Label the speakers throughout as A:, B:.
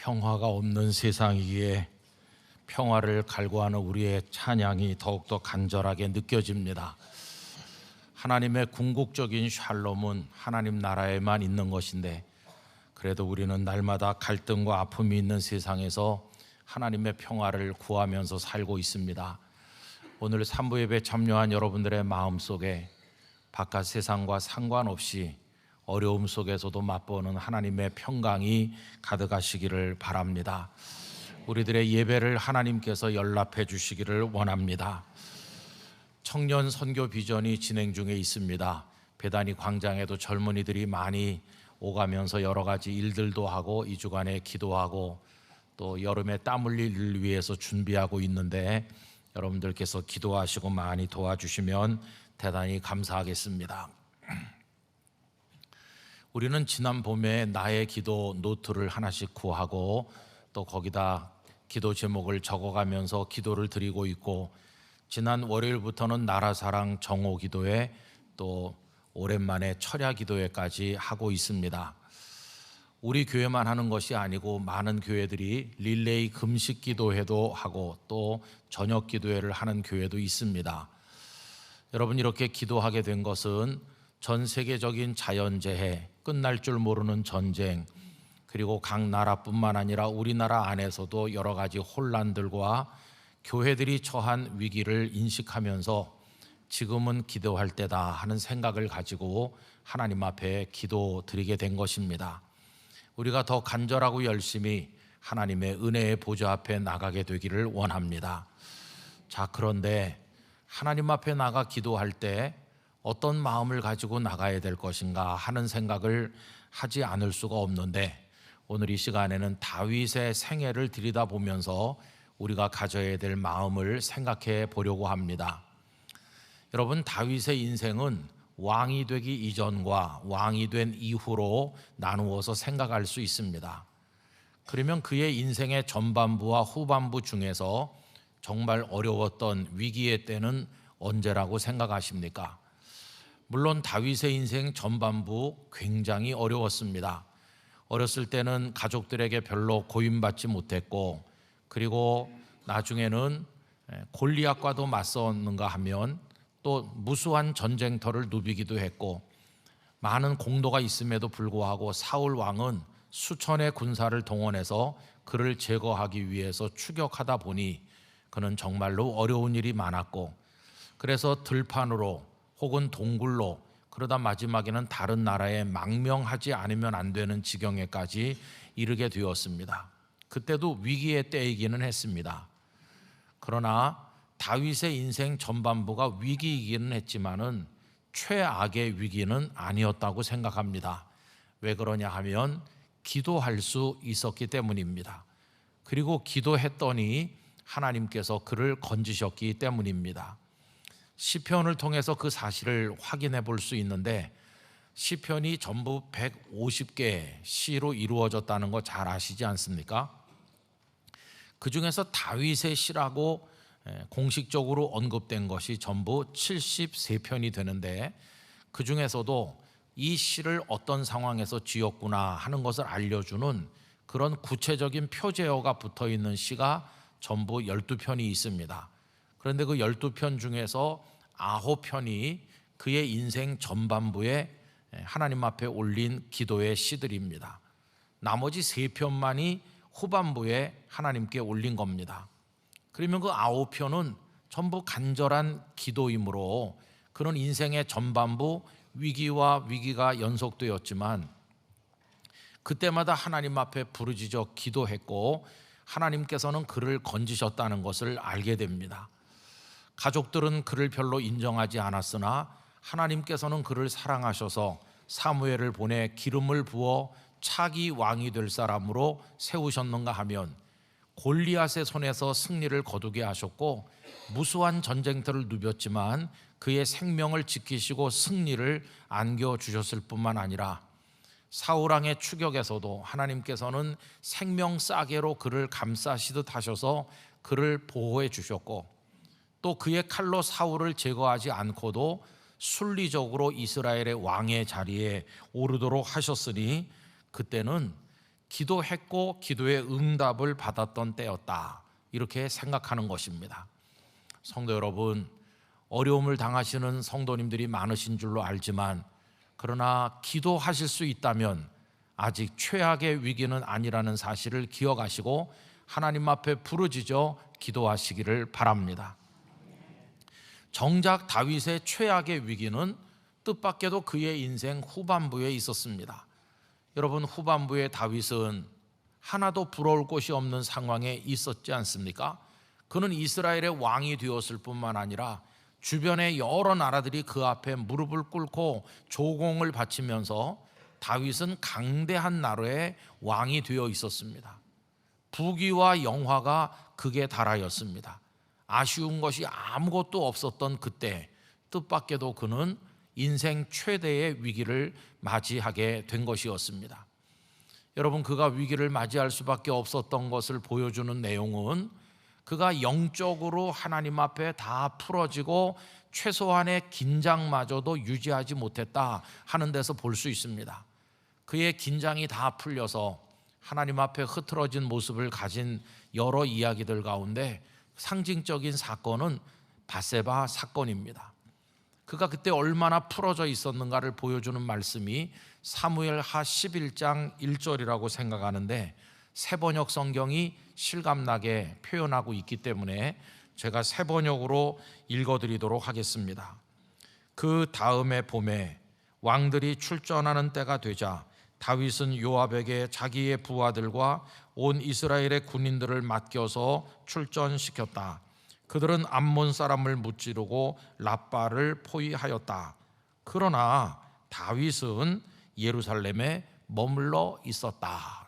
A: 평화가 없는 세상이기에 평화를 갈구하는 우리의 찬양이 더욱더 간절하게 느껴집니다. 하나님의 궁극적인 샬롬은 하나님 나라에만 있는 것인데, 그래도 우리는 날마다 갈등과 아픔이 있는 세상에서 하나님의 평화를 구하면서 살고 있습니다. 오늘 3부 예배 참여한 여러분들의 마음속에 바깥 세상과 상관없이 어려움 속에서도 맛보는 하나님의 평강이 가득하시기를 바랍니다. 우리들의 예배를 하나님께서 연락해 주시기를 원합니다. 청년 선교 비전이 진행 중에 있습니다. 배단위 광장에도 젊은이들이 많이 오가면서 여러 가지 일들도 하고 2주간에 기도하고 또 여름에 땀 흘릴 일을 위해서 준비하고 있는데, 여러분들께서 기도하시고 많이 도와주시면 대단히 감사하겠습니다. 우리는 지난 봄에 나의 기도 노트를 하나씩 구하고 또 거기다 기도 제목을 적어가면서 기도를 드리고 있고, 지난 월요일부터는 나라사랑 정오 기도회, 또 오랜만에 철야 기도회까지 하고 있습니다. 우리 교회만 하는 것이 아니고 많은 교회들이 릴레이 금식 기도회도 하고 또 저녁 기도회를 하는 교회도 있습니다. 여러분, 이렇게 기도하게 된 것은 전 세계적인 자연재해, 끝날 줄 모르는 전쟁, 그리고 각 나라뿐만 아니라 우리나라 안에서도 여러 가지 혼란들과 교회들이 처한 위기를 인식하면서 지금은 기도할 때다 하는 생각을 가지고 하나님 앞에 기도드리게 된 것입니다. 우리가 더 간절하고 열심히 하나님의 은혜의 보좌 앞에 나가게 되기를 원합니다. 자, 그런데 하나님 앞에 나가 기도할 때 어떤 마음을 가지고 나가야 될 것인가 하는 생각을 하지 않을 수가 없는데, 오늘 이 시간에는 다윗의 생애를 들여다보면서 우리가 가져야 될 마음을 생각해 보려고 합니다. 여러분, 다윗의 인생은 왕이 되기 이전과 왕이 된 이후로 나누어서 생각할 수 있습니다. 그러면 그의 인생의 전반부와 후반부 중에서 정말 어려웠던 위기의 때는 언제라고 생각하십니까? 물론 다윗의 인생 전반부 굉장히 어려웠습니다. 어렸을 때는 가족들에게 별로 고임받지 못했고, 그리고 나중에는 골리앗과도 맞섰는가 하면 또 무수한 전쟁터를 누비기도 했고, 많은 공로가 있음에도 불구하고 사울 왕은 수천의 군사를 동원해서 그를 제거하기 위해서 추격하다 보니 그는 정말로 어려운 일이 많았고, 그래서 들판으로 혹은 동굴로, 그러다 마지막에는 다른 나라에 망명하지 않으면 안 되는 지경에까지 이르게 되었습니다. 그때도 위기의 때이기는 했습니다. 그러나 다윗의 인생 전반부가 위기이기는 했지만은 최악의 위기는 아니었다고 생각합니다. 왜 그러냐 하면 기도할 수 있었기 때문입니다. 그리고 기도했더니 하나님께서 그를 건지셨기 때문입니다. 시편을 통해서 그 사실을 확인해 볼 수 있는데, 시편이 전부 150개의 시로 이루어졌다는 거 잘 아시지 않습니까? 그 중에서 다윗의 시라고 공식적으로 언급된 것이 전부 73편이 되는데, 그 중에서도 이 시를 어떤 상황에서 지었구나 하는 것을 알려주는 그런 구체적인 표제어가 붙어 있는 시가 전부 12편이 있습니다. 그런데 그 12편 중에서 9편이 그의 인생 전반부에 하나님 앞에 올린 기도의 시들입니다. 나머지 3편만이 후반부에 하나님께 올린 겁니다. 그러면 그 9편은 전부 간절한 기도이므로 그런 인생의 전반부 위기가 연속되었지만 그때마다 하나님 앞에 부르짖어 기도했고 하나님께서는 그를 건지셨다는 것을 알게 됩니다. 가족들은 그를 별로 인정하지 않았으나 하나님께서는 그를 사랑하셔서 사무엘을 보내 기름을 부어 차기 왕이 될 사람으로 세우셨는가 하면 골리앗의 손에서 승리를 거두게 하셨고, 무수한 전쟁터를 누볐지만 그의 생명을 지키시고 승리를 안겨주셨을 뿐만 아니라 사울왕의 추격에서도 하나님께서는 생명 싸개로 그를 감싸시듯 하셔서 그를 보호해 주셨고, 또 그의 칼로 사울을 제거하지 않고도 순리적으로 이스라엘의 왕의 자리에 오르도록 하셨으니, 그때는 기도했고 기도의 응답을 받았던 때였다, 이렇게 생각하는 것입니다. 성도 여러분, 어려움을 당하시는 성도님들이 많으신 줄로 알지만, 그러나 기도하실 수 있다면 아직 최악의 위기는 아니라는 사실을 기억하시고 하나님 앞에 부르짖어 기도하시기를 바랍니다. 정작 다윗의 최악의 위기는 뜻밖에도 그의 인생 후반부에 있었습니다. 여러분, 후반부에 다윗은 하나도 부러울 곳이 없는 상황에 있었지 않습니까? 그는 이스라엘의 왕이 되었을 뿐만 아니라 주변의 여러 나라들이 그 앞에 무릎을 꿇고 조공을 바치면서 다윗은 강대한 나라의 왕이 되어 있었습니다. 부귀와 영화가 극에 달하였습니다. 아쉬운 것이 아무것도 없었던 그때 뜻밖에도 그는 인생 최대의 위기를 맞이하게 된 것이었습니다. 여러분, 그가 위기를 맞이할 수밖에 없었던 것을 보여주는 내용은 그가 영적으로 하나님 앞에 다 풀어지고 최소한의 긴장마저도 유지하지 못했다 하는 데서 볼 수 있습니다. 그의 긴장이 다 풀려서 하나님 앞에 흐트러진 모습을 가진 여러 이야기들 가운데 상징적인 사건은 밧세바 사건입니다. 그가 그때 얼마나 풀어져 있었는가를 보여주는 말씀이 사무엘하 11장 1절이라고 생각하는데, 새번역 성경이 실감나게 표현하고 있기 때문에 제가 새번역으로 읽어드리도록 하겠습니다. 그 다음에 봄에 왕들이 출전하는 때가 되자 다윗은 요압에게 자기의 부하들과 온 이스라엘의 군인들을 맡겨서 출전시켰다. 그들은 암몬 사람을 무찌르고 랍바를 포위하였다. 그러나 다윗은 예루살렘에 머물러 있었다.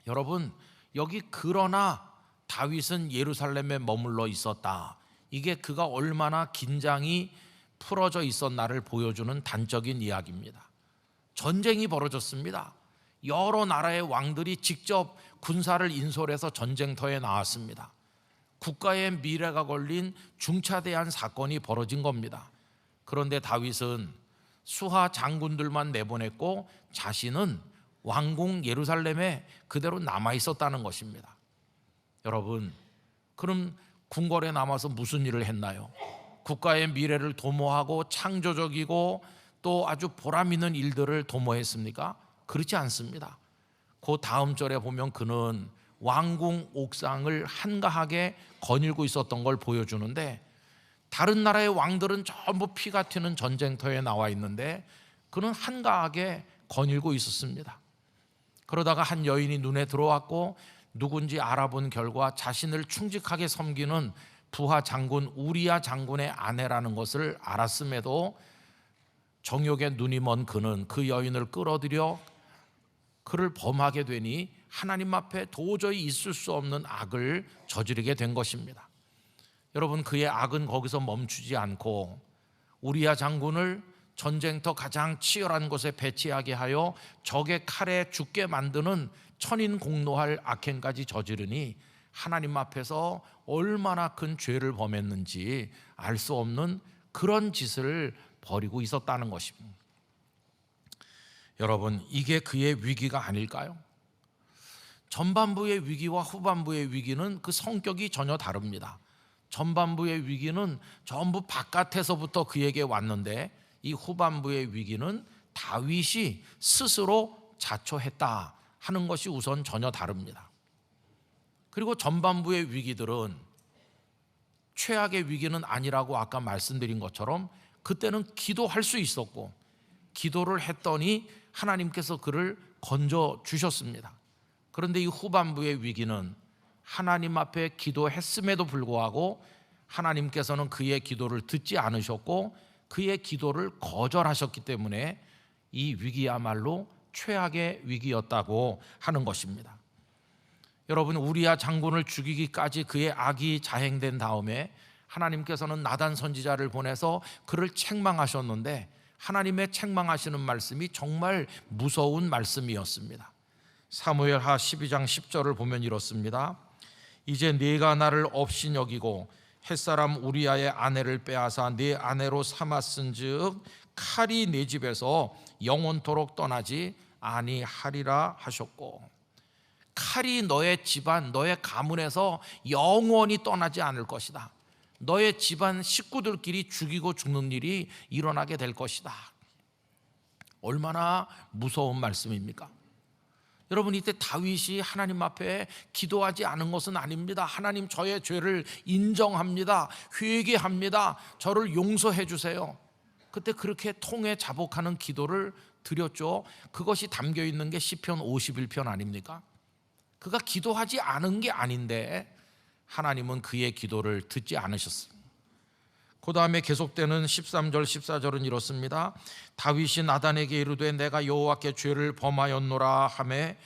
A: 여러분, 여기 그러나 다윗은 예루살렘에 머물러 있었다, 이게 그가 얼마나 긴장이 풀어져 있었나를 보여주는 단적인 이야기입니다. 전쟁이 벌어졌습니다. 여러 나라의 왕들이 직접 군사를 인솔해서 전쟁터에 나왔습니다. 국가의 미래가 걸린 중차대한 사건이 벌어진 겁니다. 그런데 다윗은 수하 장군들만 내보냈고 자신은 왕궁 예루살렘에 그대로 남아 있었다는 것입니다. 여러분, 그럼 궁궐에 남아서 무슨 일을 했나요? 국가의 미래를 도모하고 창조적이고 또 아주 보람 있는 일들을 도모했습니까? 그렇지 않습니다. 그 다음 절에 보면 그는 왕궁 옥상을 한가하게 거닐고 있었던 걸 보여주는데, 다른 나라의 왕들은 전부 피가 튀는 전쟁터에 나와 있는데 그는 한가하게 거닐고 있었습니다. 그러다가 한 여인이 눈에 들어왔고 누군지 알아본 결과 자신을 충직하게 섬기는 부하 장군 우리야 장군의 아내라는 것을 알았음에도 정욕에 눈이 먼 그는 그 여인을 끌어들여 그를 범하게 되니 하나님 앞에 도저히 있을 수 없는 악을 저지르게 된 것입니다. 여러분, 그의 악은 거기서 멈추지 않고 우리야 장군을 전쟁터 가장 치열한 곳에 배치하게 하여 적의 칼에 죽게 만드는 천인공노할 악행까지 저지르니 하나님 앞에서 얼마나 큰 죄를 범했는지 알 수 없는 그런 짓을 벌이고 있었다는 것입니다. 여러분, 이게 그의 위기가 아닐까요? 전반부의 위기와 후반부의 위기는 그 성격이 전혀 다릅니다. 전반부의 위기는 전부 바깥에서부터 그에게 왔는데 이 후반부의 위기는 다윗이 스스로 자초했다 하는 것이 우선 전혀 다릅니다. 그리고 전반부의 위기들은 최악의 위기는 아니라고 아까 말씀드린 것처럼 그때는 기도할 수 있었고 기도를 했더니 하나님께서 그를 건져 주셨습니다. 그런데 이 후반부의 위기는 하나님 앞에 기도했음에도 불구하고 하나님께서는 그의 기도를 듣지 않으셨고 그의 기도를 거절하셨기 때문에 이 위기야말로 최악의 위기였다고 하는 것입니다. 여러분, 우리야 장군을 죽이기까지 그의 악이 자행된 다음에 하나님께서는 나단 선지자를 보내서 그를 책망하셨는데 하나님의 책망하시는 말씀이 정말 무서운 말씀이었습니다. 사무엘하 12장 10절을 보면 이렇습니다. 이제 네가 나를 없이 여기고 햇사람 우리아의 아내를 빼앗아 네 아내로 삼았은즉 칼이 네 집에서 영원토록 떠나지 아니하리라 하셨고, 칼이 너의 집안, 너의 가문에서 영원히 떠나지 않을 것이다. 너의 집안 식구들끼리 죽이고 죽는 일이 일어나게 될 것이다. 얼마나 무서운 말씀입니까? 여러분, 이때 다윗이 하나님 앞에 기도하지 않은 것은 아닙니다. 하나님, 저의 죄를 인정합니다. 회개합니다. 저를 용서해 주세요. 그때 그렇게 통해 자복하는 기도를 드렸죠. 그것이 담겨 있는 게 시편 51편 아닙니까? 그가 기도하지 않은 게 아닌데 하나님은 그의 기도를 듣지 않으셨습니다. 그 다음에 계속되는 13절 14절은 이렇습니다. 다윗이 나단에게 이르되 내가 여호와께 죄를 범하였노라 하매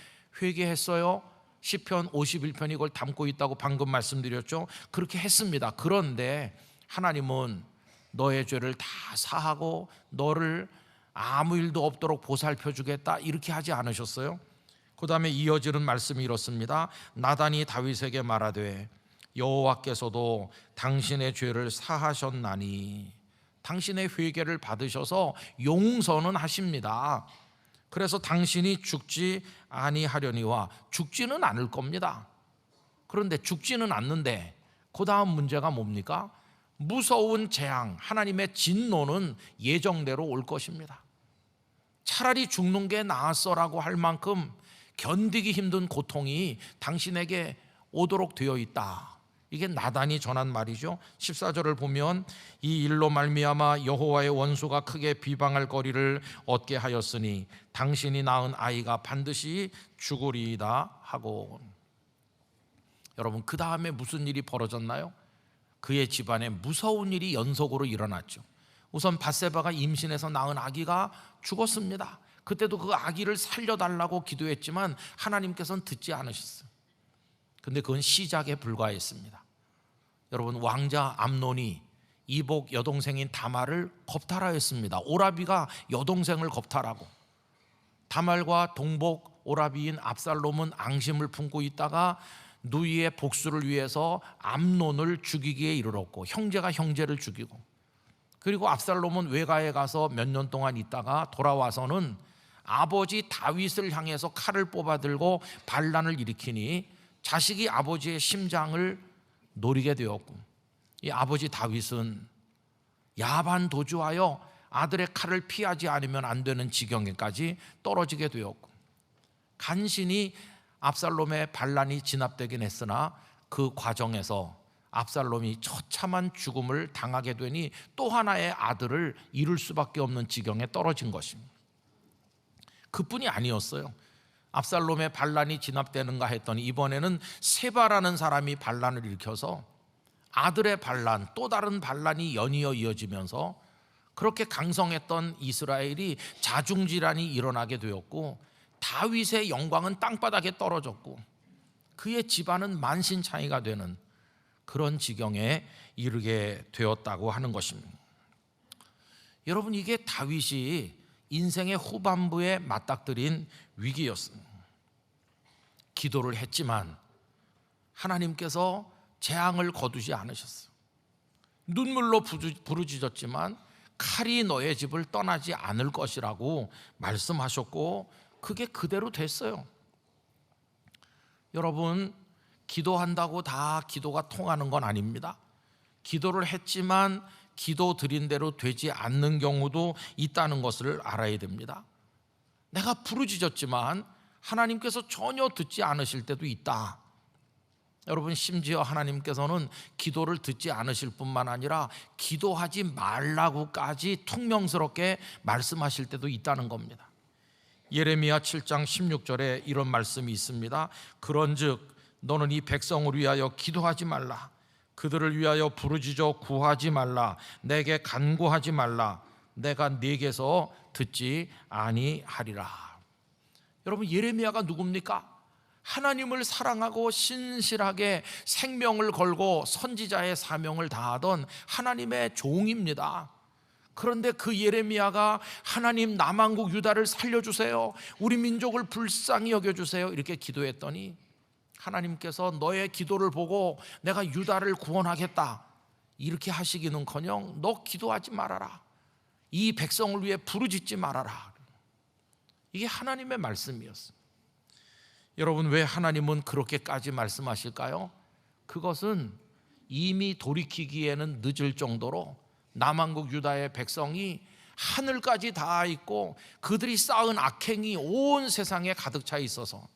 A: 회개했어요. 시편 51편이 이걸 담고 있다고 방금 말씀드렸죠. 그렇게 했습니다. 그런데 하나님은 너의 죄를 다 사하고 너를 아무 일도 없도록 보살펴 주겠다 이렇게 하지 않으셨어요? 그 다음에 이어지는 말씀이 이렇습니다. 나단이 다윗에게 말하되 여호와께서도 당신의 죄를 사하셨나니, 당신의 회개를 받으셔서 용서는 하십니다. 그래서 당신이 죽지 아니하려니와, 죽지는 않을 겁니다. 그런데 죽지는 않는데 그 다음 문제가 뭡니까? 무서운 재앙, 하나님의 진노는 예정대로 올 것입니다. 차라리 죽는 게 나았어라고 할 만큼 견디기 힘든 고통이 당신에게 오도록 되어 있다. 이게 나단이 전한 말이죠. 14절을 보면 이 일로 말미암아 여호와의 원수가 크게 비방할 거리를 얻게 하였으니 당신이 낳은 아이가 반드시 죽으리이다 하고. 여러분, 그 다음에 무슨 일이 벌어졌나요? 그의 집안에 무서운 일이 연속으로 일어났죠. 우선 밧세바가 임신해서 낳은 아기가 죽었습니다. 그때도 그 아기를 살려달라고 기도했지만 하나님께서는 듣지 않으셨어요. 근데 그건 시작에 불과했습니다. 여러분, 왕자 암논이 이복 여동생인 다말을 겁탈하였습니다. 오라비가 여동생을 겁탈하고, 다말과 동복 오라비인 압살롬은 앙심을 품고 있다가 누이의 복수를 위해서 암논을 죽이기에 이르렀고, 형제가 형제를 죽이고, 그리고 압살롬은 외가에 가서 몇 년 동안 있다가 돌아와서는 아버지 다윗을 향해서 칼을 뽑아들고 반란을 일으키니 자식이 아버지의 심장을 노리게 되었고, 이 아버지 다윗은 야반도주하여 아들의 칼을 피하지 않으면 안 되는 지경에까지 떨어지게 되었고, 간신히 압살롬의 반란이 진압되긴 했으나 그 과정에서 압살롬이 처참한 죽음을 당하게 되니 또 하나의 아들을 잃을 수밖에 없는 지경에 떨어진 것입니다. 그뿐이 아니었어요. 압살롬의 반란이 진압되는가 했더니 이번에는 세바라는 사람이 반란을 일으켜서 아들의 반란, 또 다른 반란이 연이어 이어지면서 그렇게 강성했던 이스라엘이 자중질환이 일어나게 되었고, 다윗의 영광은 땅바닥에 떨어졌고 그의 집안은 만신창이가 되는 그런 지경에 이르게 되었다고 하는 것입니다. 여러분, 이게 다윗이 인생의 후반부에 맞닥뜨린 위기였습니다. 기도를 했지만 하나님께서 재앙을 거두지 않으셨어요. 눈물로 부르짖었지만 칼이 너의 집을 떠나지 않을 것이라고 말씀하셨고, 그게 그대로 됐어요. 여러분, 기도한다고 다 기도가 통하는 건 아닙니다. 기도를 했지만 기도 드린 대로 되지 않는 경우도 있다는 것을 알아야 됩니다. 내가 부르짖었지만 하나님께서 전혀 듣지 않으실 때도 있다. 여러분, 심지어 하나님께서는 기도를 듣지 않으실 뿐만 아니라 기도하지 말라고까지 퉁명스럽게 말씀하실 때도 있다는 겁니다. 예레미야 7장 16절에 이런 말씀이 있습니다. 그런즉 너는 이 백성을 위하여 기도하지 말라. 그들을 위하여 부르짖어 구하지 말라. 내게 간구하지 말라. 내가 네게서 듣지 아니하리라. 여러분, 예레미야가 누굽니까? 하나님을 사랑하고 신실하게 생명을 걸고 선지자의 사명을 다하던 하나님의 종입니다. 그런데 그 예레미야가 하나님, 남한국 유다를 살려주세요, 우리 민족을 불쌍히 여겨주세요 이렇게 기도했더니 하나님께서 너의 기도를 보고 내가 유다를 구원하겠다 이렇게 하시기는커녕 너 기도하지 말아라, 이 백성을 위해 부르짖지 말아라. 이게 하나님의 말씀이었어요. 여러분, 왜 하나님은 그렇게까지 말씀하실까요? 그것은 이미 돌이키기에는 늦을 정도로 남한국 유다의 백성이 하늘까지 닿아 있고 그들이 쌓은 악행이 온 세상에 가득 차 있어서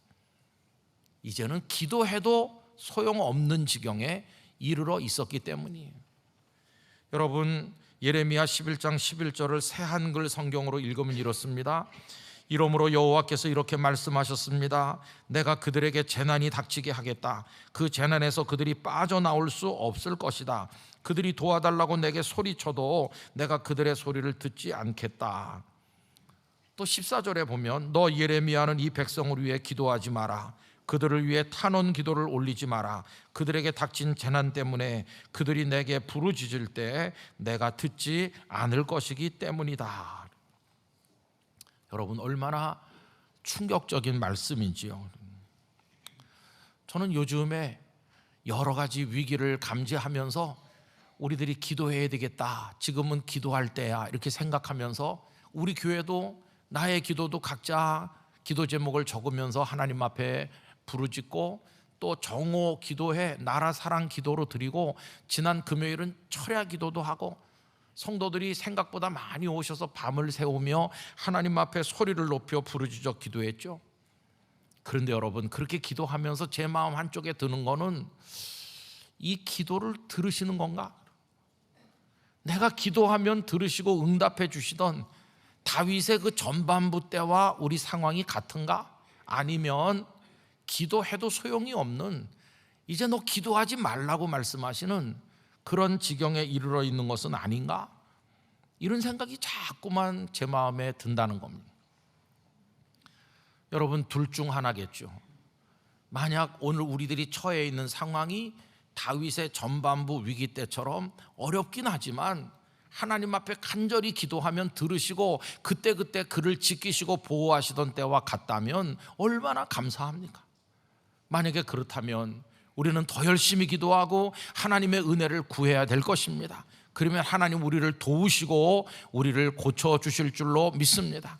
A: 이제는 기도해도 소용없는 지경에 이르러 있었기 때문이에요. 여러분, 예레미야 11장 11절을 새 한글 성경으로 읽으면 이렇습니다. 이러므로 여호와께서 이렇게 말씀하셨습니다. 내가 그들에게 재난이 닥치게 하겠다. 그 재난에서 그들이 빠져나올 수 없을 것이다. 그들이 도와달라고 내게 소리쳐도 내가 그들의 소리를 듣지 않겠다. 또 14절에 보면 너 예레미야는 이 백성을 위해 기도하지 마라. 그들을 위해 탄원 기도를 올리지 마라. 그들에게 닥친 재난 때문에 그들이 내게 부르짖을 때 내가 듣지 않을 것이기 때문이다. 여러분, 얼마나 충격적인 말씀인지요. 저는 요즘에 여러 가지 위기를 감지하면서 우리들이 기도해야 되겠다, 지금은 기도할 때야, 이렇게 생각하면서 우리 교회도 나의 기도도 각자 기도 제목을 적으면서 하나님 앞에 부르짖고 또 정오 기도회, 나라 사랑 기도로 드리고 지난 금요일은 철야 기도도 하고 성도들이 생각보다 많이 오셔서 밤을 새우며 하나님 앞에 소리를 높여 부르짖어 기도했죠. 그런데 여러분, 그렇게 기도하면서 제 마음 한쪽에 드는 거는 이 기도를 들으시는 건가? 내가 기도하면 들으시고 응답해 주시던 다윗의 그 전반부 때와 우리 상황이 같은가? 아니면 기도해도 소용이 없는, 이제 너 기도하지 말라고 말씀하시는 그런 지경에 이르러 있는 것은 아닌가? 이런 생각이 자꾸만 제 마음에 든다는 겁니다. 여러분, 둘 중 하나겠죠. 만약 오늘 우리들이 처해 있는 상황이 다윗의 전반부 위기 때처럼 어렵긴 하지만 하나님 앞에 간절히 기도하면 들으시고 그때그때 그를 지키시고 보호하시던 때와 같다면 얼마나 감사합니까? 만약에 그렇다면 우리는 더 열심히 기도하고 하나님의 은혜를 구해야 될 것입니다. 그러면 하나님 우리를 도우시고 우리를 고쳐주실 줄로 믿습니다.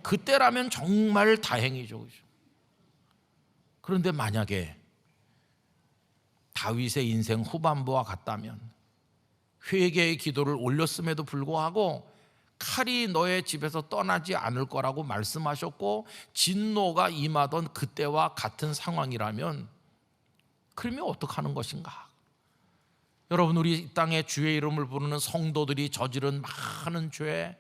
A: 그때라면 정말 다행이죠. 그런데 만약에 다윗의 인생 후반부와 같다면 회개의 기도를 올렸음에도 불구하고 칼이 너의 집에서 떠나지 않을 거라고 말씀하셨고 진노가 임하던 그때와 같은 상황이라면 그러면 어떡하는 것인가? 여러분, 우리 이 땅에 주의 이름을 부르는 성도들이 저지른 많은 죄,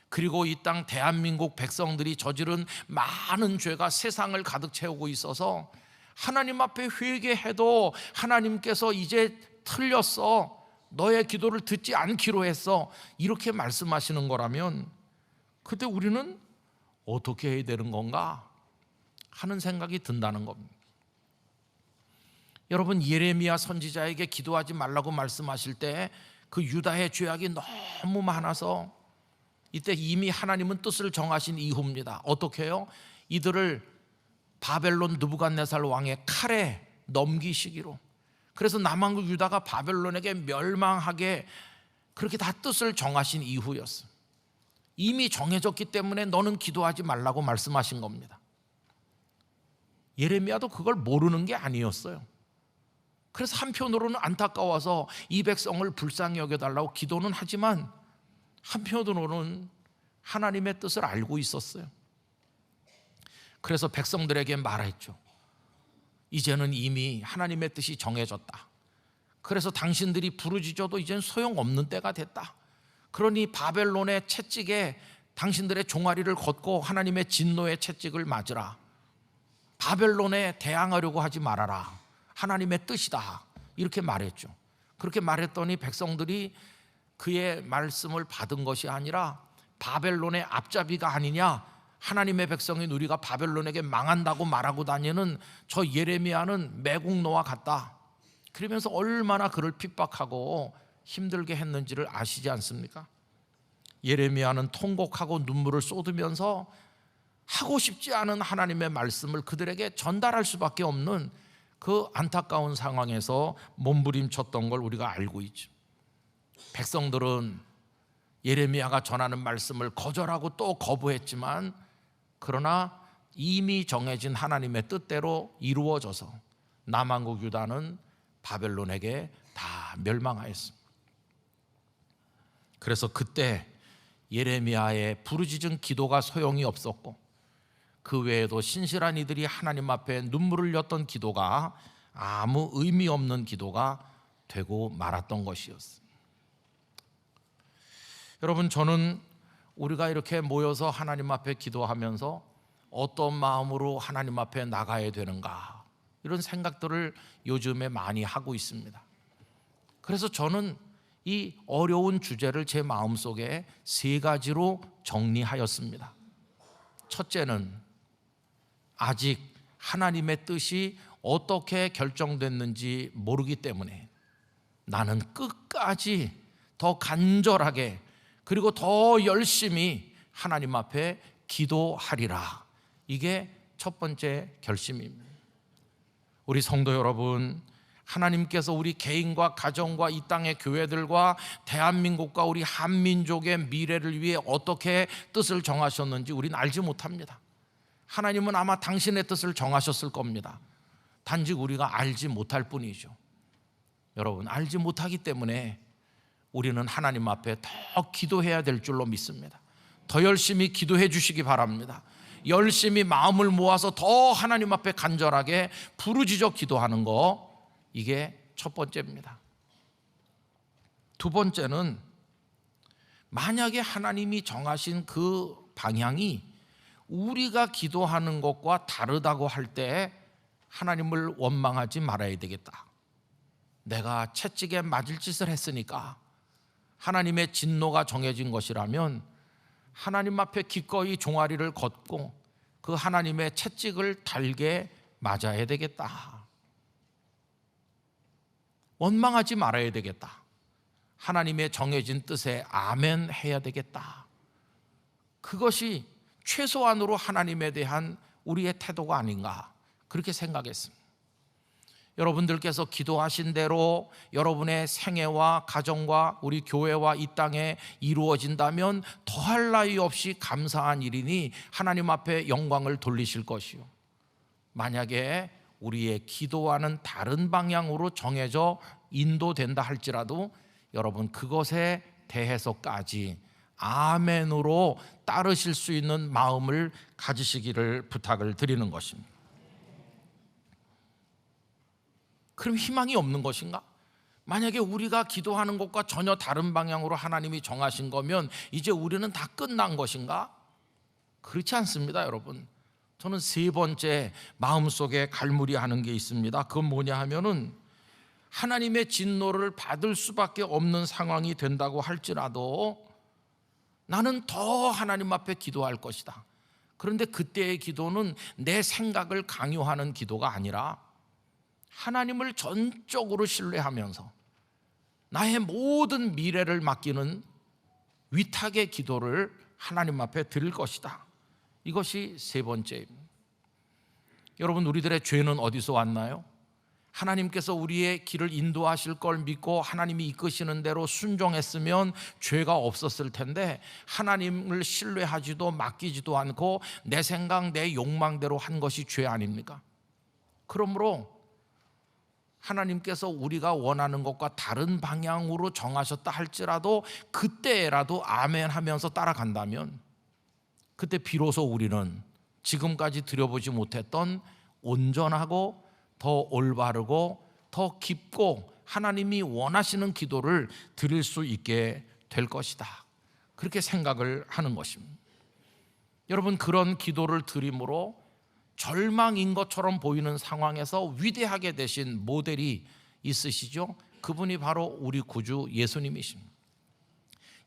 A: 그리고 이 땅 대한민국 백성들이 저지른 많은 죄가 세상을 가득 채우고 있어서 하나님 앞에 회개해도 하나님께서 이제 틀렸어, 너의 기도를 듣지 않기로 했어, 이렇게 말씀하시는 거라면 그때 우리는 어떻게 해야 되는 건가 하는 생각이 든다는 겁니다. 여러분, 예레미야 선지자에게 기도하지 말라고 말씀하실 때 그 유다의 죄악이 너무 많아서 이때 이미 하나님은 뜻을 정하신 이후입니다. 어떻게 해요? 이들을 바벨론 느부갓네살 왕의 칼에 넘기시기로, 그래서 남한국 유다가 바벨론에게 멸망하게 그렇게 다 뜻을 정하신 이후였어요. 이미 정해졌기 때문에 너는 기도하지 말라고 말씀하신 겁니다. 예레미야도 그걸 모르는 게 아니었어요. 그래서 한편으로는 안타까워서 이 백성을 불쌍히 여겨달라고 기도는 하지만 한편으로는 하나님의 뜻을 알고 있었어요. 그래서 백성들에게 말했죠. 이제는 이미 하나님의 뜻이 정해졌다. 그래서 당신들이 부르짖어도 이제는 소용없는 때가 됐다. 그러니 바벨론의 채찍에 당신들의 종아리를 걷고 하나님의 진노의 채찍을 맞으라. 바벨론에 대항하려고 하지 말아라. 하나님의 뜻이다. 이렇게 말했죠. 그렇게 말했더니 백성들이 그의 말씀을 받은 것이 아니라 바벨론의 앞잡이가 아니냐, 하나님의 백성인 우리가 바벨론에게 망한다고 말하고 다니는 저 예레미야는 매국노와 같다. 그러면서 얼마나 그를 핍박하고 힘들게 했는지를 아시지 않습니까? 예레미야는 통곡하고 눈물을 쏟으면서 하고 싶지 않은 하나님의 말씀을 그들에게 전달할 수밖에 없는 그 안타까운 상황에서 몸부림쳤던 걸 우리가 알고 있죠. 백성들은 예레미야가 전하는 말씀을 거절하고 또 거부했지만 그러나 이미 정해진 하나님의 뜻대로 이루어져서 남한국 유다는 바벨론에게 다 멸망하였습니다. 그래서 그때 예레미야의 부르짖은 기도가 소용이 없었고, 그 외에도 신실한 이들이 하나님 앞에 눈물을 흘렸던 기도가 아무 의미 없는 기도가 되고 말았던 것이었습니다. 여러분, 저는 우리가 이렇게 모여서 하나님 앞에 기도하면서 어떤 마음으로 하나님 앞에 나가야 되는가, 이런 생각들을 요즘에 많이 하고 있습니다. 그래서 저는 이 어려운 주제를 제 마음속에 3가지로 정리하였습니다. 첫째는 아직 하나님의 뜻이 어떻게 결정됐는지 모르기 때문에 나는 끝까지 더 간절하게 그리고 더 열심히 하나님 앞에 기도하리라. 이게 첫 번째 결심입니다. 우리 성도 여러분, 하나님께서 우리 개인과 가정과 이 땅의 교회들과 대한민국과 우리 한민족의 미래를 위해 어떻게 뜻을 정하셨는지 우리는 알지 못합니다. 하나님은 아마 당신의 뜻을 정하셨을 겁니다. 단지 우리가 알지 못할 뿐이죠. 여러분, 알지 못하기 때문에 우리는 하나님 앞에 더 기도해야 될 줄로 믿습니다. 더 열심히 기도해 주시기 바랍니다. 열심히 마음을 모아서 더 하나님 앞에 간절하게 부르짖어 기도하는 거, 이게 첫 번째입니다. 두 번째는 만약에 하나님이 정하신 그 방향이 우리가 기도하는 것과 다르다고 할 때 하나님을 원망하지 말아야 되겠다. 내가 채찍에 맞을 짓을 했으니까, 하나님의 진노가 정해진 것이라면 하나님 앞에 기꺼이 종아리를 걷고 그 하나님의 채찍을 달게 맞아야 되겠다. 원망하지 말아야 되겠다. 하나님의 정해진 뜻에 아멘 해야 되겠다. 그것이 최소한으로 하나님에 대한 우리의 태도가 아닌가, 그렇게 생각했습니다. 여러분들께서 기도하신 대로 여러분의 생애와 가정과 우리 교회와 이 땅에 이루어진다면 더할 나위 없이 감사한 일이니 하나님 앞에 영광을 돌리실 것이요, 만약에 우리의 기도와는 다른 방향으로 정해져 인도된다 할지라도 여러분, 그것에 대해서까지 아멘으로 따르실 수 있는 마음을 가지시기를 부탁을 드리는 것입니다. 그럼 희망이 없는 것인가? 만약에 우리가 기도하는 것과 전혀 다른 방향으로 하나님이 정하신 거면 이제 우리는 다 끝난 것인가? 그렇지 않습니다, 여러분. 저는 3번째 마음속에 갈무리하는 게 있습니다. 그건 뭐냐 하면은, 하나님의 진노를 받을 수밖에 없는 상황이 된다고 할지라도 나는 더 하나님 앞에 기도할 것이다. 그런데 그때의 기도는 내 생각을 강요하는 기도가 아니라 하나님을 전적으로 신뢰하면서 나의 모든 미래를 맡기는 위탁의 기도를 하나님 앞에 드릴 것이다. 이것이 3번째입니다. 여러분, 우리들의 죄는 어디서 왔나요? 하나님께서 우리의 길을 인도하실 걸 믿고 하나님이 이끄시는 대로 순종했으면 죄가 없었을 텐데, 하나님을 신뢰하지도 맡기지도 않고 내 생각, 내 욕망대로 한 것이 죄 아닙니까? 그러므로 하나님께서 우리가 원하는 것과 다른 방향으로 정하셨다 할지라도 그때라도 아멘 하면서 따라간다면, 그때 비로소 우리는 지금까지 드려보지 못했던 온전하고 더 올바르고 더 깊고 하나님이 원하시는 기도를 드릴 수 있게 될 것이다. 그렇게 생각을 하는 것입니다. 여러분, 그런 기도를 드림으로 절망인 것처럼 보이는 상황에서 위대하게 되신 모델이 있으시죠? 그분이 바로 우리 구주 예수님이십니다.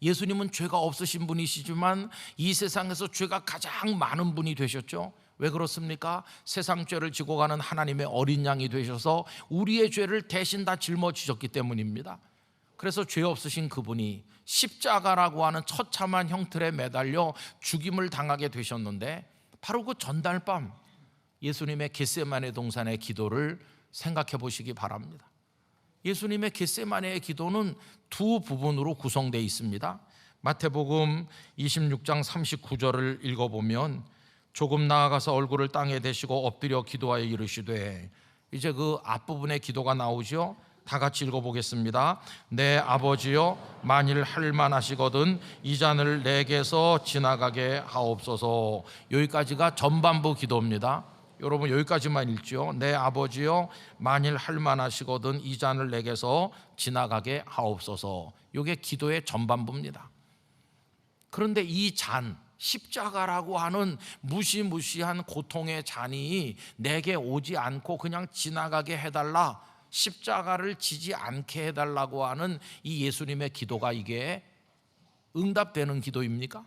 A: 예수님은 죄가 없으신 분이시지만 이 세상에서 죄가 가장 많은 분이 되셨죠. 왜 그렇습니까? 세상 죄를 지고 가는 하나님의 어린 양이 되셔서 우리의 죄를 대신 다 짊어지셨기 때문입니다. 그래서 죄 없으신 그분이 십자가라고 하는 처참한 형틀에 매달려 죽임을 당하게 되셨는데, 바로 그 전날 밤 예수님의 겟세마네 동산의 기도를 생각해 보시기 바랍니다. 예수님의 겟세마네의 기도는 두 부분으로 구성되어 있습니다. 마태복음 26장 39절을 읽어보면 조금 나아가서 얼굴을 땅에 대시고 엎드려 기도하여 이르시되, 이제 그 앞부분의 기도가 나오죠. 다 같이 읽어보겠습니다. 내 아버지여, 만일 할만하시거든 이 잔을 내게서 지나가게 하옵소서. 여기까지가 전반부 기도입니다. 여러분 여기까지만 읽죠. 내 아버지여, 만일 할만하시거든 이 잔을 내게서 지나가게 하옵소서. 이게 기도의 전반부입니다. 그런데 이 잔, 십자가라고 하는 무시무시한 고통의 잔이 내게 오지 않고 그냥 지나가게 해달라, 십자가를 지지 않게 해달라고 하는 이 예수님의 기도가 이게 응답되는 기도입니까?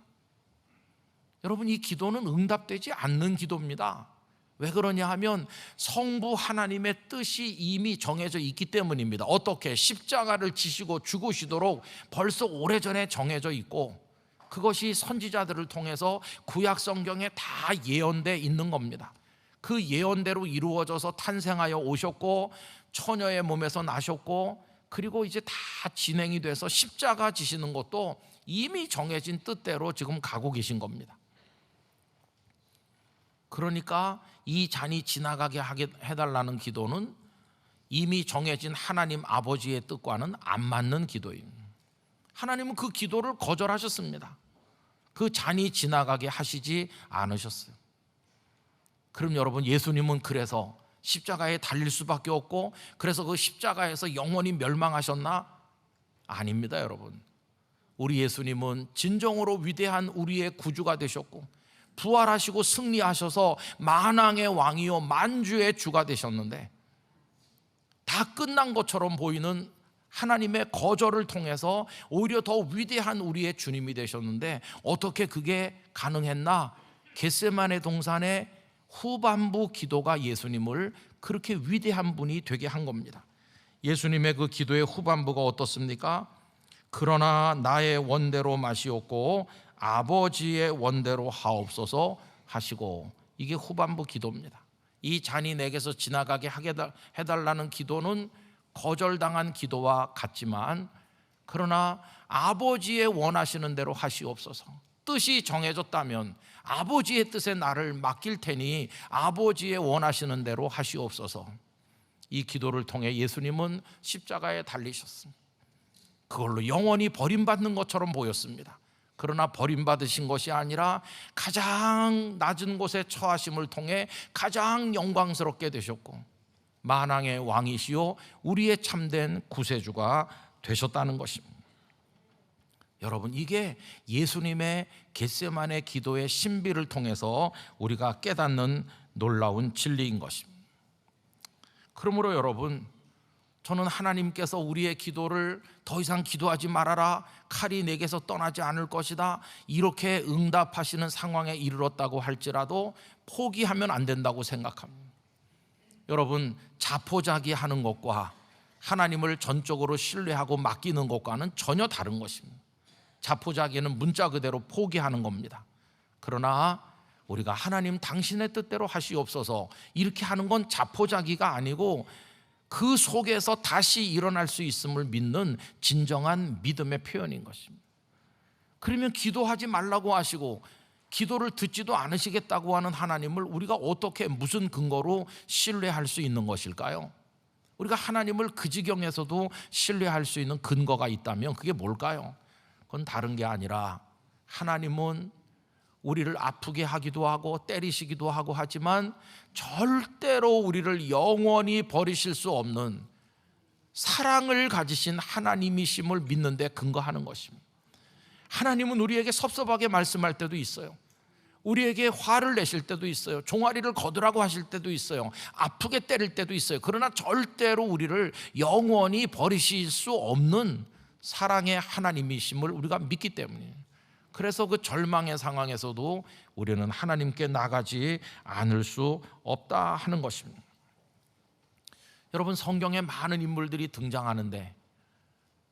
A: 여러분, 이 기도는 응답되지 않는 기도입니다. 왜 그러냐 하면 성부 하나님의 뜻이 이미 정해져 있기 때문입니다. 어떻게? 십자가를 지시고 죽으시도록 벌써 오래전에 정해져 있고, 그것이 선지자들을 통해서 구약 성경에 다 예언되어 있는 겁니다. 그 예언대로 이루어져서 탄생하여 오셨고, 처녀의 몸에서 나셨고, 그리고 이제 다 진행이 돼서 십자가 지시는 것도 이미 정해진 뜻대로 지금 가고 계신 겁니다. 그러니까 이 잔이 지나가게 해달라는 기도는 이미 정해진 하나님 아버지의 뜻과는 안 맞는 기도입니다. 하나님은 그 기도를 거절하셨습니다. 그 잔이 지나가게 하시지 않으셨어요. 그럼 여러분, 예수님은 그래서 십자가에 달릴 수밖에 없고, 그래서 그 십자가에서 영원히 멸망하셨나? 아닙니다, 여러분. 우리 예수님은 진정으로 위대한 우리의 구주가 되셨고, 부활하시고 승리하셔서 만왕의 왕이요 만주의 주가 되셨는데, 다 끝난 것처럼 보이는 하나님의 거절을 통해서 오히려 더 위대한 우리의 주님이 되셨는데, 어떻게 그게 가능했나? 겟세마네 동산의 후반부 기도가 예수님을 그렇게 위대한 분이 되게 한 겁니다. 예수님의 그 기도의 후반부가 어떻습니까? 그러나 나의 원대로 마시옵고 아버지의 원대로 하옵소서 하시고, 이게 후반부 기도입니다. 이 잔이 내게서 지나가게 해달라는 기도는 거절당한 기도와 같지만, 그러나 아버지의 원하시는 대로 하시옵소서. 뜻이 정해졌다면 아버지의 뜻에 나를 맡길 테니 아버지의 원하시는 대로 하시옵소서. 이 기도를 통해 예수님은 십자가에 달리셨습니다. 그걸로 영원히 버림받는 것처럼 보였습니다. 그러나 버림받으신 것이 아니라 가장 낮은 곳에 처하심을 통해 가장 영광스럽게 되셨고, 만왕의 왕이시요 우리의 참된 구세주가 되셨다는 것입니다. 여러분, 이게 예수님의 겟세마네 기도의 신비를 통해서 우리가 깨닫는 놀라운 진리인 것입니다. 그러므로 여러분, 저는 하나님께서 우리의 기도를 더 이상 기도하지 말아라, 칼이 내게서 떠나지 않을 것이다, 이렇게 응답하시는 상황에 이르렀다고 할지라도 포기하면 안 된다고 생각합니다. 여러분, 자포자기하는 것과 하나님을 전적으로 신뢰하고 맡기는 것과는 전혀 다른 것입니다. 자포자기는 문자 그대로 포기하는 겁니다. 그러나 우리가 하나님 당신의 뜻대로 하시옵소서 이렇게 하는 건 자포자기가 아니고, 그 속에서 다시 일어날 수 있음을 믿는 진정한 믿음의 표현인 것입니다. 그러면 기도하지 말라고 하시고 기도를 듣지도 않으시겠다고 하는 하나님을 우리가 어떻게, 무슨 근거로 신뢰할 수 있는 것일까요? 우리가 하나님을 그 지경에서도 신뢰할 수 있는 근거가 있다면 그게 뭘까요? 그건 다른 게 아니라, 하나님은 우리를 아프게 하기도 하고 때리시기도 하고 하지만 절대로 우리를 영원히 버리실 수 없는 사랑을 가지신 하나님이심을 믿는 데 근거하는 것입니다. 하나님은 우리에게 섭섭하게 말씀할 때도 있어요. 우리에게 화를 내실 때도 있어요. 종아리를 거두라고 하실 때도 있어요. 아프게 때릴 때도 있어요. 그러나 절대로 우리를 영원히 버리실 수 없는 사랑의 하나님이심을 우리가 믿기 때문이에요. 그래서 그 절망의 상황에서도 우리는 하나님께 나가지 않을 수 없다 하는 것입니다. 여러분, 성경에 많은 인물들이 등장하는데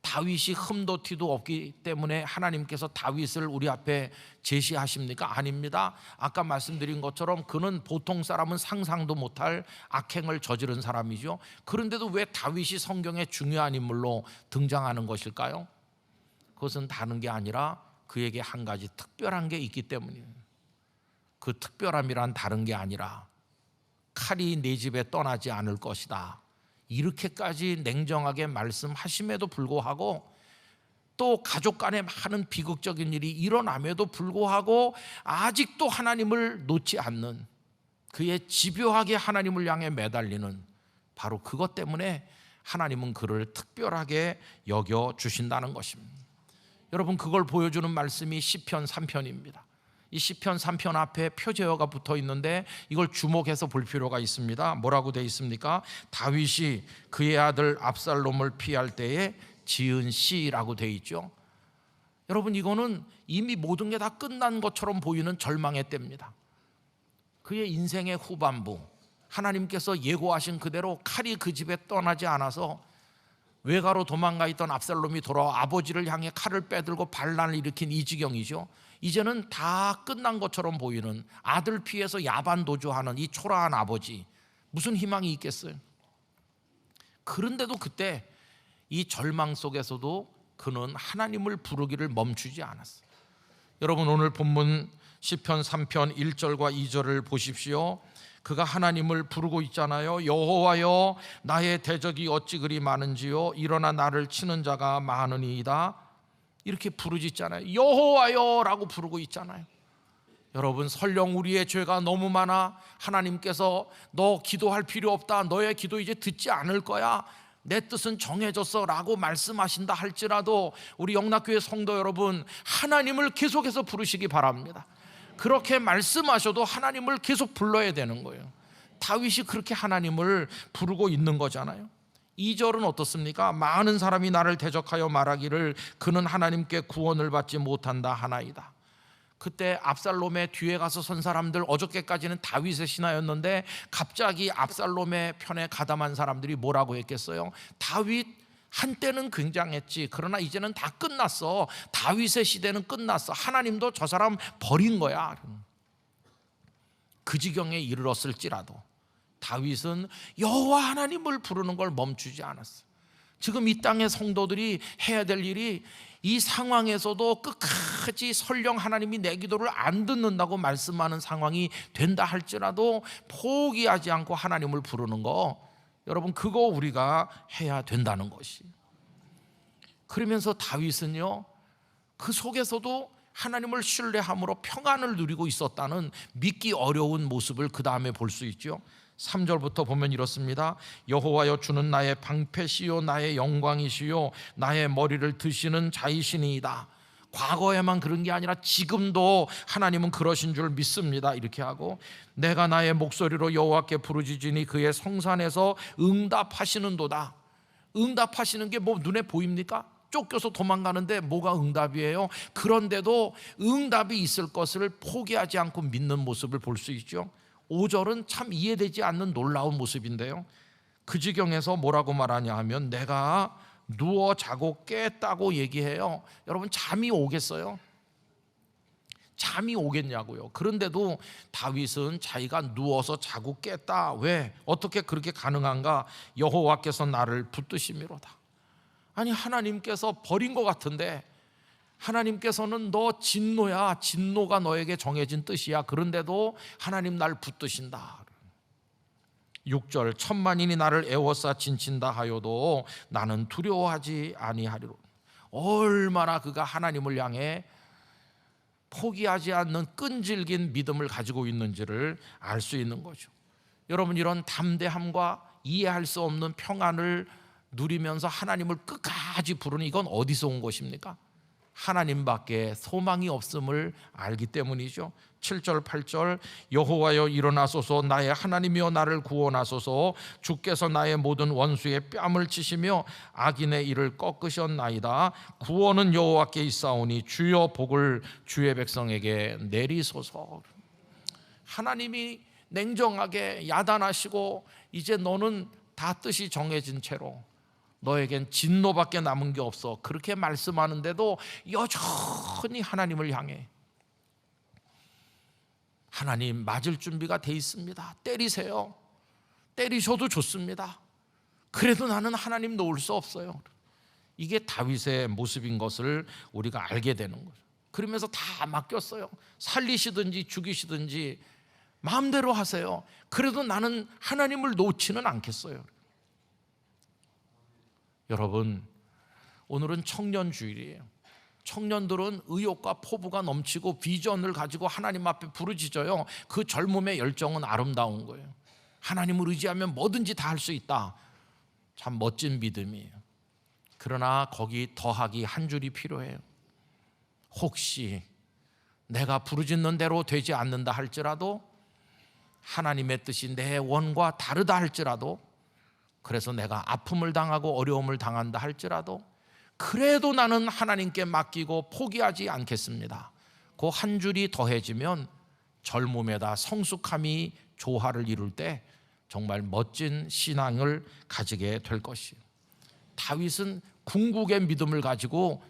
A: 다윗이 흠도 티도 없기 때문에 하나님께서 다윗을 우리 앞에 제시하십니까? 아닙니다. 아까 말씀드린 것처럼 그는 보통 사람은 상상도 못할 악행을 저지른 사람이죠. 그런데도 왜 다윗이 성경의 중요한 인물로 등장하는 것일까요? 그것은 다른 게 아니라 그에게 한 가지 특별한 게 있기 때문이에요. 그 특별함이란 다른 게 아니라 칼이 내 집에 떠나지 않을 것이다. 이렇게까지 냉정하게 말씀하심에도 불구하고, 또 가족 간에 많은 비극적인 일이 일어남에도 불구하고 아직도 하나님을 놓지 않는, 그의 집요하게 하나님을 향해 매달리는, 바로 그것 때문에 하나님은 그를 특별하게 여겨 주신다는 것입니다. 여러분, 그걸 보여주는 말씀이 시편 3편입니다. 이 시편 3편 앞에 표제어가 붙어 있는데 이걸 주목해서 볼 필요가 있습니다. 뭐라고 되어 있습니까? 다윗이 그의 아들 압살롬을 피할 때에 지은 시라고 되어 있죠. 여러분, 이거는 이미 모든 게 다 끝난 것처럼 보이는 절망의 때입니다. 그의 인생의 후반부, 하나님께서 예고하신 그대로 칼이 그 집에 떠나지 않아서 외가로 도망가 있던 압살롬이 돌아와 아버지를 향해 칼을 빼들고 반란을 일으킨 이 지경이죠. 이제는 다 끝난 것처럼 보이는, 아들 피해서 야반 도주하는 이 초라한 아버지, 무슨 희망이 있겠어요? 그런데도 그때 이 절망 속에서도 그는 하나님을 부르기를 멈추지 않았어요. 여러분, 오늘 본문 시편 3편 1절과 2절을 보십시오. 그가 하나님을 부르고 있잖아요. 여호와여, 나의 대적이 어찌 그리 많은지요. 일어나 나를 치는 자가 많으니이다. 이렇게 부르짖잖아요. 여호와여 라고 부르고 있잖아요. 여러분, 설령 우리의 죄가 너무 많아 하나님께서 너 기도할 필요 없다, 너의 기도 이제 듣지 않을 거야, 내 뜻은 정해졌어 라고 말씀하신다 할지라도 우리 영락교회 성도 여러분, 하나님을 계속해서 부르시기 바랍니다. 그렇게 말씀하셔도 하나님을 계속 불러야 되는 거예요. 다윗이 그렇게 하나님을 부르고 있는 거잖아요. 2절은 어떻습니까? 많은 사람이 나를 대적하여 말하기를 그는 하나님께 구원을 받지 못한다 하나이다. 그때 압살롬의 뒤에 가서 선 사람들, 어저께까지는 다윗의 신하였는데 갑자기 압살롬의 편에 가담한 사람들이 뭐라고 했겠어요? 다윗 한때는 굉장했지, 그러나 이제는 다 끝났어. 다윗의 시대는 끝났어. 하나님도 저 사람 버린 거야. 그 지경에 이르렀을지라도 다윗은 여호와 하나님을 부르는 걸 멈추지 않았어. 지금 이 땅의 성도들이 해야 될 일이, 이 상황에서도 끝까지 설령 하나님이 내 기도를 안 듣는다고 말씀하는 상황이 된다 할지라도 포기하지 않고 하나님을 부르는 거, 여러분, 그거 우리가 해야 된다는 것이. 그러면서 다윗은요, 그 속에서도 하나님을 신뢰함으로 평안을 누리고 있었다는 믿기 어려운 모습을 그 다음에 볼 수 있죠. 3절부터 보면 이렇습니다. 여호와여, 주는 나의 방패시요 나의 영광이시요 나의 머리를 드시는 자이시니이다. 과거에만 그런 게 아니라 지금도 하나님은 그러신 줄 믿습니다. 이렇게 하고, 내가 나의 목소리로 여호와께 부르짖으니 그의 성산에서 응답하시는도다. 응답하시는 게 뭐 눈에 보입니까? 쫓겨서 도망가는데 뭐가 응답이에요? 그런데도 응답이 있을 것을 포기하지 않고 믿는 모습을 볼 수 있죠. 5절은 참 이해되지 않는 놀라운 모습인데요, 그 지경에서 뭐라고 말하냐 하면 내가 누워 자고 깼다고 얘기해요. 여러분, 잠이 오겠어요? 잠이 오겠냐고요. 그런데도 다윗은 자기가 누워서 자고 깼다. 왜? 어떻게 그렇게 가능한가? 여호와께서 나를 붙드심이로다. 아니, 하나님께서 버린 것 같은데, 하나님께서는 너 진노야, 진노가 너에게 정해진 뜻이야. 그런데도 하나님 날 붙드신다. 6절, 천만인이 나를 애워싸 진친다 하여도 나는 두려워하지 아니하리로. 얼마나 그가 하나님을 향해 포기하지 않는 끈질긴 믿음을 가지고 있는지를 알 수 있는 거죠. 여러분, 이런 담대함과 이해할 수 없는 평안을 누리면서 하나님을 끝까지 부르는, 이건 어디서 온 것입니까? 하나님밖에 소망이 없음을 알기 때문이죠. 7절 8절, 여호와여 일어나소서, 나의 하나님이여 나를 구원하소서. 주께서 나의 모든 원수의 뺨을 치시며 악인의 일을 꺾으셨나이다. 구원은 여호와께 있사오니 주여 복을 주의 백성에게 내리소서. 하나님이 냉정하게 야단하시고 이제 너는 다 뜻이 정해진 채로 너에겐 진노밖에 남은 게 없어, 그렇게 말씀하는데도 여전히 하나님을 향해 하나님, 맞을 준비가 돼 있습니다. 때리세요. 때리셔도 좋습니다. 그래도 나는 하나님 놓을 수 없어요. 이게 다윗의 모습인 것을 우리가 알게 되는 거죠. 그러면서 다 맡겼어요. 살리시든지 죽이시든지 마음대로 하세요. 그래도 나는 하나님을 놓지는 않겠어요. 여러분, 오늘은 청년주일이에요. 청년들은 의욕과 포부가 넘치고 비전을 가지고 하나님 앞에 부르짖어요. 그 젊음의 열정은 아름다운 거예요. 하나님을 의지하면 뭐든지 다 할 수 있다. 참 멋진 믿음이에요. 그러나 거기 더하기 한 줄이 필요해요. 혹시 내가 부르짖는 대로 되지 않는다 할지라도, 하나님의 뜻이 내 원과 다르다 할지라도, 그래서 내가 아픔을 당하고 어려움을 당한다 할지라도, 그래도 나는 하나님께 맡기고 포기하지 않겠습니다. 그 한 줄이 더해지면 젊음에다 성숙함이 조화를 이룰 때 정말 멋진 신앙을 가지게 될 것이에요. 다윗은 궁극의 믿음을 가지고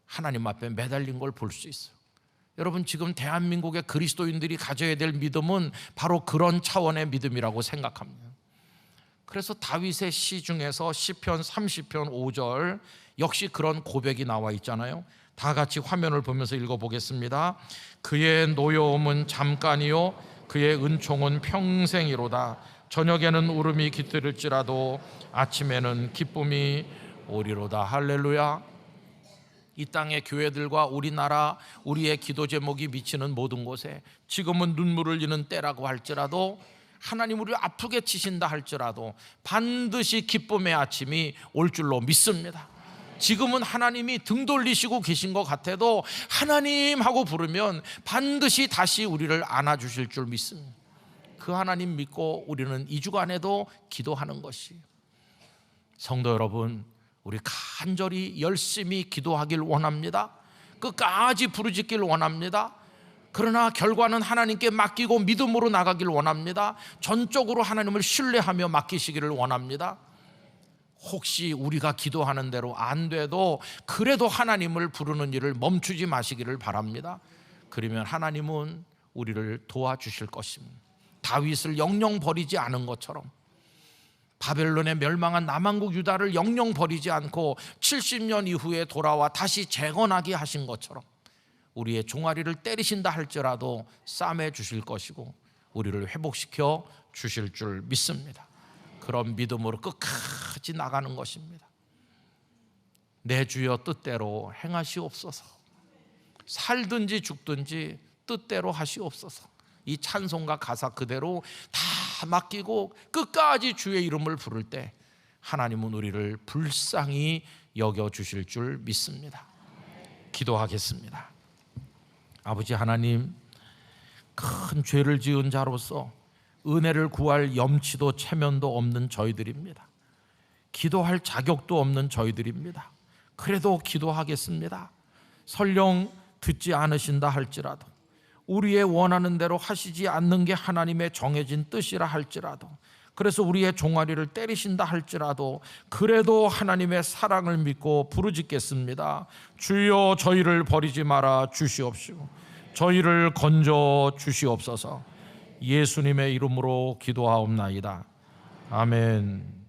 A: 하나님 앞에 매달린 걸 볼 수 있어요. 여러분, 지금 대한민국의 그리스도인들이 가져야 될 믿음은 바로 그런 차원의 믿음이라고 생각합니다. 그래서 다윗의 시 중에서 시편 30편 5절 역시 그런 고백이 나와 있잖아요. 다 같이 화면을 보면서 읽어보겠습니다. 그의 노여움은 잠깐이요 그의 은총은 평생이로다. 저녁에는 울음이 깃들일지라도 아침에는 기쁨이 오리로다. 할렐루야. 이 땅의 교회들과 우리나라, 우리의 기도 제목이 미치는 모든 곳에 지금은 눈물을 흘리는 때라고 할지라도, 하나님 우리를 아프게 치신다 할지라도 반드시 기쁨의 아침이 올 줄로 믿습니다. 지금은 하나님이 등 돌리시고 계신 것 같아도 하나님 하고 부르면 반드시 다시 우리를 안아주실 줄 믿습니다. 그 하나님 믿고 우리는 이 주간에도 기도하는 것이, 성도 여러분, 우리 간절히 열심히 기도하길 원합니다. 끝까지 부르짖길 원합니다. 그러나 결과는 하나님께 맡기고 믿음으로 나가길 원합니다. 전적으로 하나님을 신뢰하며 맡기시기를 원합니다. 혹시 우리가 기도하는 대로 안 돼도 그래도 하나님을 부르는 일을 멈추지 마시기를 바랍니다. 그러면 하나님은 우리를 도와주실 것입니다. 다윗을 영영 버리지 않은 것처럼, 바벨론에 멸망한 남한국 유다를 영영 버리지 않고 70년 이후에 돌아와 다시 재건하게 하신 것처럼 우리의 종아리를 때리신다 할지라도 싸매 주실 것이고 우리를 회복시켜 주실 줄 믿습니다. 그런 믿음으로 끝까지 나가는 것입니다. 내 주여 뜻대로 행하시옵소서. 살든지 죽든지 뜻대로 하시옵소서. 이 찬송가 가사 그대로 다 맡기고 끝까지 주의 이름을 부를 때 하나님은 우리를 불쌍히 여겨주실 줄 믿습니다. 기도하겠습니다. 아버지 하나님, 큰 죄를 지은 자로서 은혜를 구할 염치도 체면도 없는 저희들입니다. 기도할 자격도 없는 저희들입니다. 그래도 기도하겠습니다. 설령 듣지 않으신다 할지라도, 우리의 원하는 대로 하시지 않는 게 하나님의 정해진 뜻이라 할지라도, 그래서 우리의 종아리를 때리신다 할지라도 그래도 하나님의 사랑을 믿고 부르짖겠습니다. 주여 저희를 버리지 마라 주시옵시고 저희를 건져 주시옵소서. 예수님의 이름으로 기도하옵나이다. 아멘.